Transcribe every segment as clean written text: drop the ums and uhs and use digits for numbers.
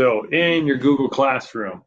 So in your Google Classroom,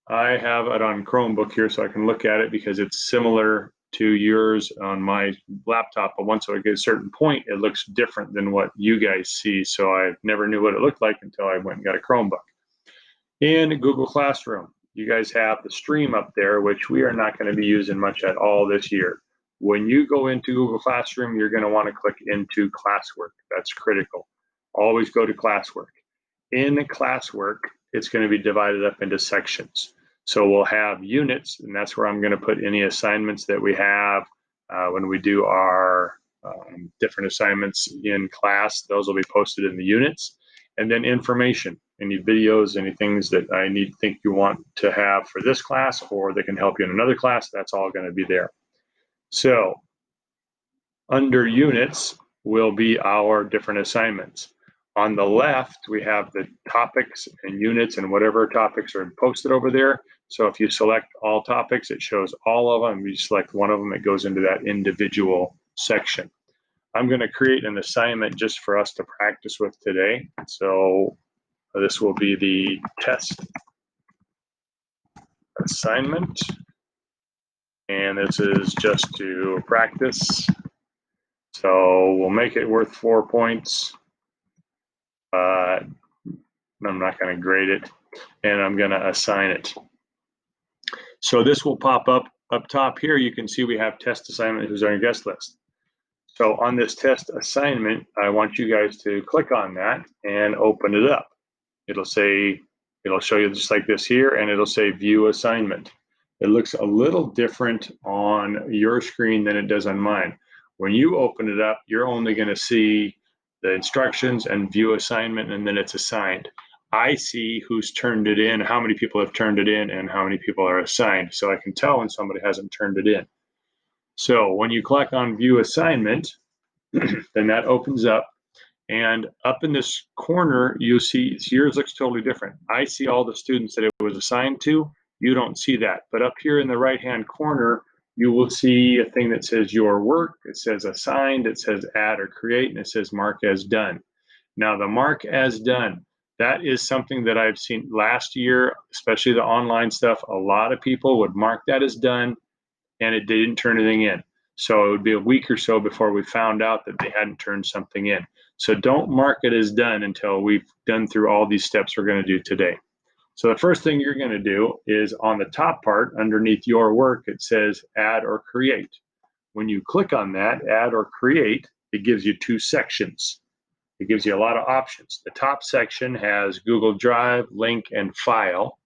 I have it on Chromebook here so I can look at it because it's similar to yours on my laptop. But once I get a certain point, it looks different than what you guys see. So I never knew what it looked like until I went and got a Chromebook. In Google Classroom, you guys have the stream up there, which we are not going to be using much at all this year. When you go into Google Classroom, you're going to want to click into classwork. That's critical. Always go to classwork. In classwork, it's going to be divided up into sections. So we'll have units, and that's where I'm going to put any assignments that we have when we do our different assignments in class. Those will be posted in the units. And then information, any videos, any things that I think you want to have for this class or that can help you in another class, that's all going to be there. So under units will be our different assignments. On the left, we have the topics and units and whatever topics are posted over there. So if you select all topics, it shows all of them. If you select one of them, it goes into that individual section. I'm going to create an assignment just for us to practice with today. So this will be the test assignment. And this is just to practice. So we'll make it worth 4 points. I'm not going to grade it, and I'm going to assign it. So this will pop up top here. You can see we have test assignment, who's on your guest list. So on this test assignment, I want you guys to click on that and open it up. It'll show you just like this here, and it'll say view assignment. It looks a little different on your screen than it does on mine. When you open it up, you're only going to see the instructions and view assignment, and then it's assigned. I see who's turned it in, how many people have turned it in, and how many people are assigned. So I can tell when somebody hasn't turned it in. So when you click on view assignment, then that opens up. And up in this corner, you see yours looks totally different. I see all the students that it was assigned to. You don't see that. But up here in the right-hand corner, you will see a thing that says your work. It says assigned, it says add or create, and it says mark as done. Now the mark as done, that is something that I've seen last year, especially the online stuff. A lot of people would mark that as done and it didn't turn anything in. So it would be a week or so before we found out that they hadn't turned something in. So don't mark it as done until we've done through all these steps we're going to do today. So the first thing you're going to do is on the top part underneath your work, it says add or create. When you click on that, add or create, it gives you two sections. It gives you a lot of options. The top section has Google Drive, Link, and File.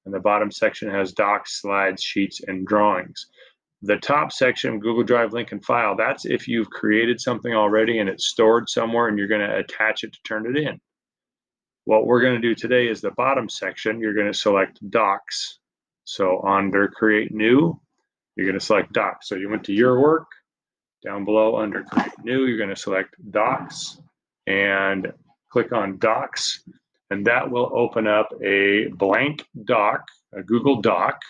And the bottom section has Docs, Slides, Sheets, and Drawings. The top section, Google Drive, Link, and File, that's if you've created something already and it's stored somewhere and you're going to attach it to turn it in. What we're going to do today is the bottom section. You're going to select Docs. So under Create New, you're going to select Docs. So you went to your work. Down below under Create New, you're going to select Docs and click on Docs. And that will open up a blank doc, a Google Doc.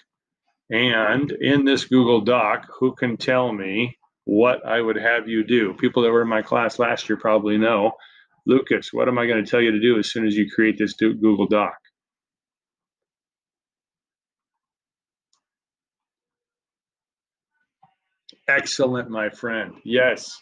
And in this Google Doc, who can tell me what I would have you do? People that were in my class last year probably know. Lucas, what am I going to tell you to do as soon as you create this Google Doc? Excellent, my friend. Yes.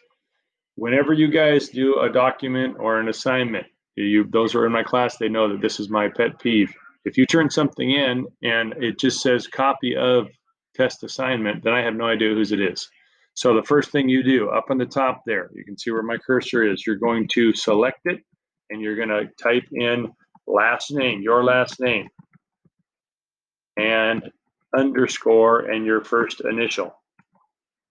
Whenever you guys do a document or an assignment, those who are in my class, they know that this is my pet peeve. If you turn something in and it just says copy of test assignment, then I have no idea whose it is. So the first thing you do up on the top there, you can see where my cursor is. You're going to select it and you're going to type in last name, your last name, and underscore and your first initial.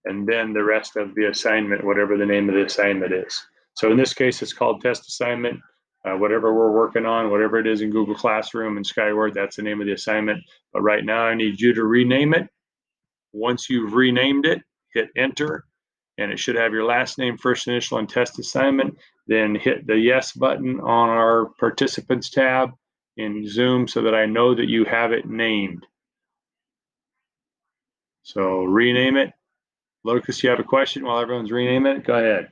And then the rest of the assignment, whatever the name of the assignment is. So in this case, it's called test assignment. Whatever we're working on, whatever it is in Google Classroom and Skyward, that's the name of the assignment. But right now, I need you to rename it. Once you've renamed it, hit enter, and it should have your last name, first initial, and test assignment. Then hit the yes button on our participants tab in Zoom so that I know that you have it named. So rename it. Lucas, you have a question while everyone's renaming it? Go ahead.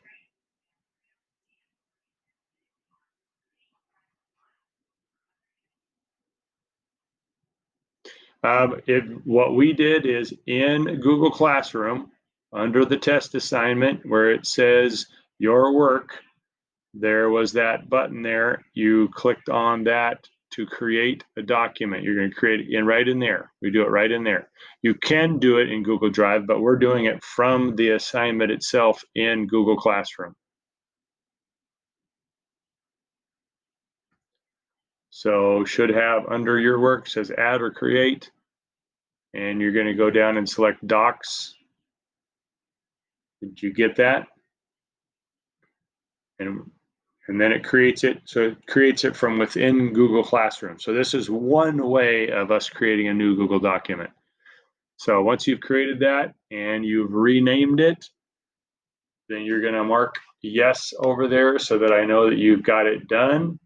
What we did is in Google Classroom, under the test assignment where it says your work, there was that button there. You clicked on that to create a document. You're going to create it right in there. We do it right in there. You can do it in Google Drive, but we're doing it from the assignment itself in Google Classroom. So should have under your work says add or create, and you're going to go down and select docs. Did you get that? And then it creates it. So it creates it from within Google Classroom. So this is one way of us creating a new Google document. So once you've created that and you've renamed it, then you're going to mark yes over there so that I know that you've got it done.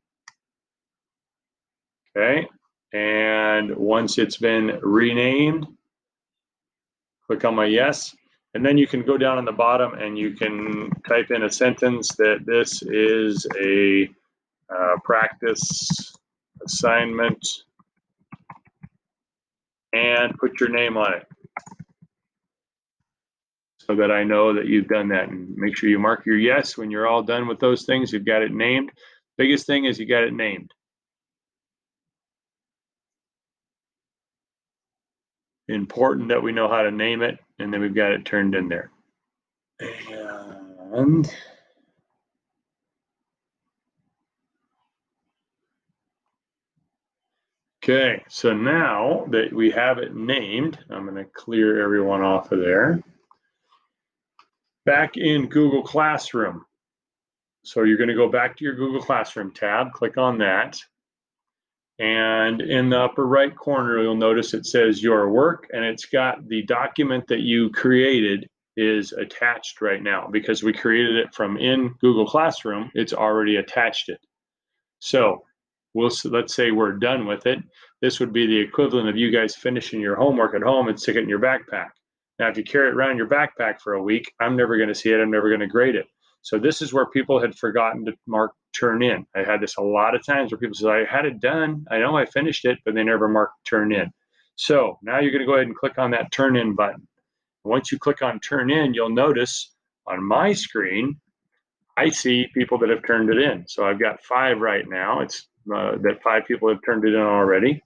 Okay. And once it's been renamed, click on my yes. And then you can go down on the bottom and you can type in a sentence that this is a practice assignment and put your name on it so that I know that you've done that. And make sure you mark your yes when you're all done with those things. You've got it named. Biggest thing is you got it named. Important that we know how to name it, and then we've got it turned in there. And okay, so now that we have it named, I'm going to clear everyone off of there. Back in Google Classroom. So you're going to go back to your Google Classroom tab, click on that. And in the upper right corner, you'll notice it says your work, and it's got the document that you created is attached right now because we created it from in Google Classroom. It's already attached it. So let's say we're done with it. This would be the equivalent of you guys finishing your homework at home and stick it in your backpack. Now, if you carry it around in your backpack for a week, I'm never going to see it. I'm never going to grade it. So this is where people had forgotten to mark turn in. I had this a lot of times where people say, I had it done. I know I finished it, but they never marked turn in. So now you're going to go ahead and click on that turn in button. Once you click on turn in, you'll notice on my screen, I see people that have turned it in. So I've got 5 right now. It's that 5 people have turned it in already.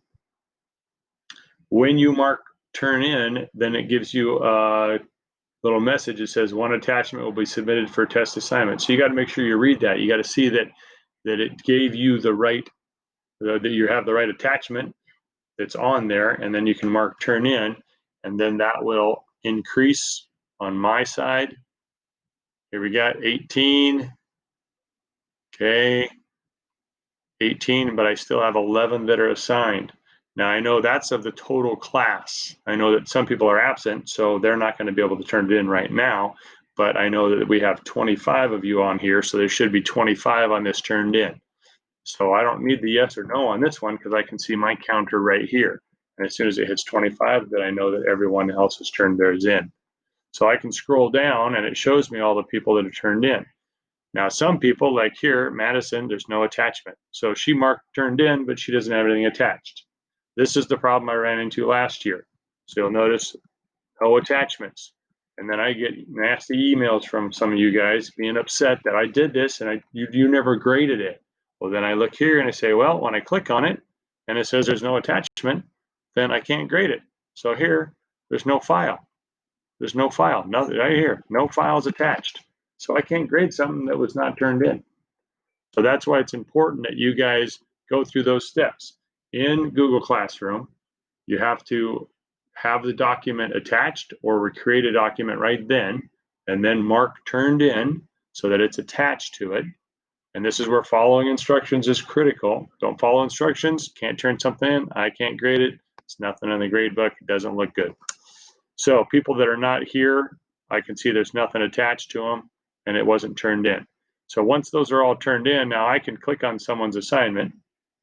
When you mark turn in, then it gives you a little message that says one attachment will be submitted for test assignment. So you got to make sure you read that. You got to see that it gave you the right, that you have the right attachment that's on there, and then you can mark turn in, and then that will increase on my side. Here we got 18. Okay, 18, but I still have 11 that are assigned. Now I know that's of the total class. I know that some people are absent, so they're not going to be able to turn it in right now, but I know that we have 25 of you on here, so there should be 25 on this turned in. So I don't need the yes or no on this one because I can see my counter right here. And as soon as it hits 25, then I know that everyone else has turned theirs in. So I can scroll down and it shows me all the people that have turned in. Now, some people, like here, Madison, there's no attachment. So she marked turned in, but she doesn't have anything attached. This is the problem I ran into last year. So you'll notice no attachments. And then I get nasty emails from some of you guys being upset that I did this and you never graded it. Well, then I look here and I say, well, when I click on it and it says there's no attachment, then I can't grade it. So here, there's no file. There's no file. Nothing right here. No files attached. So I can't grade something that was not turned in. So that's why it's important that you guys go through those steps. In Google Classroom, you have to have the document attached or create a document right then, and then mark turned in so that it's attached to it. And this is where following instructions is critical. Don't follow instructions, can't turn something in, I can't grade it, it's nothing in the grade book, it doesn't look good. So people that are not here, I can see there's nothing attached to them and it wasn't turned in. So once those are all turned in, now I can click on someone's assignment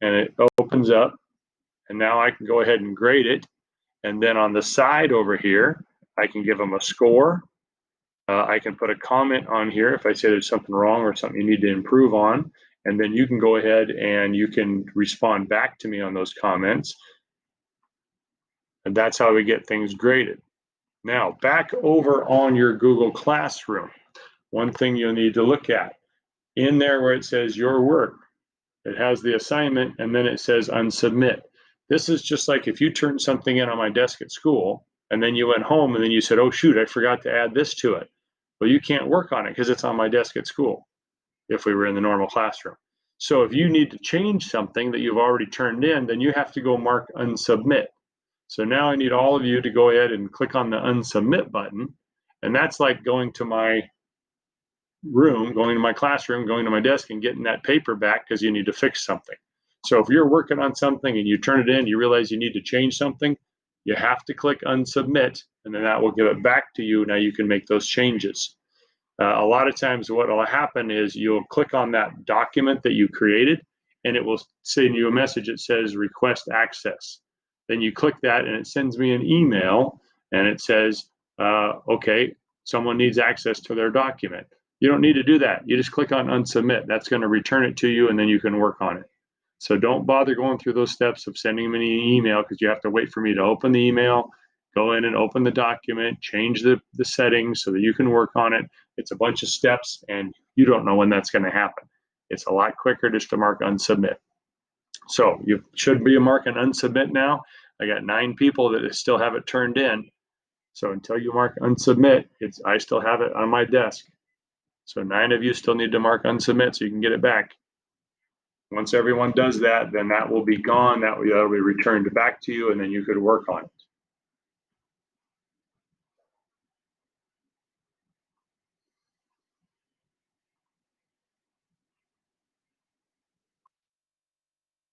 and it opens up, and now I can go ahead and grade it. And then on the side over here, I can give them a score. I can put a comment on here if I say there's something wrong or something you need to improve on. And then you can go ahead and you can respond back to me on those comments. And that's how we get things graded. Now, back over on your Google Classroom, one thing you'll need to look at, in there where it says your work, it has the assignment and then it says unsubmit. This is just like if you turned something in on my desk at school and then you went home and then you said, oh shoot, I forgot to add this to it. Well, you can't work on it because it's on my desk at school if we were in the normal classroom. So if you need to change something that you've already turned in, then you have to go mark unsubmit. So now I need all of you to go ahead and click on the unsubmit button. And that's like going to my room, going to my classroom, going to my desk and getting that paper back because you need to fix something. So if you're working on something and you turn it in, you realize you need to change something, you have to click unsubmit and then that will give it back to you. Now you can make those changes. A lot of times what will happen is you'll click on that document that you created and it will send you a message that says request access. Then you click that and it sends me an email and it says, okay, someone needs access to their document. You don't need to do that. You just click on unsubmit. That's going to return it to you and then you can work on it. So don't bother going through those steps of sending me an email because you have to wait for me to open the email, go in and open the document, change the settings so that you can work on it. It's a bunch of steps and you don't know when that's going to happen. It's a lot quicker just to mark unsubmit. So you should be marking unsubmit now. I got 9 people that still have it turned in. So until you mark unsubmit, I still have it on my desk. So 9 of you still need to mark unsubmit so you can get it back. Once everyone does that, then that will be gone. That will be returned back to you and then you could work on it.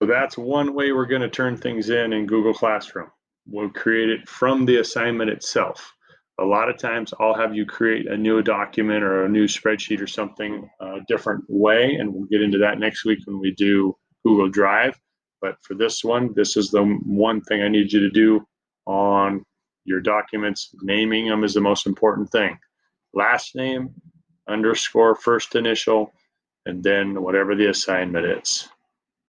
So that's one way we're going to turn things in Google Classroom. We'll create it from the assignment itself. A lot of times I'll have you create a new document or a new spreadsheet or something a different way, and we'll get into that next week when we do Google Drive. But for this one, this is the one thing I need you to do on your documents. Naming them is the most important thing. Last name, underscore, first initial, and then whatever the assignment is.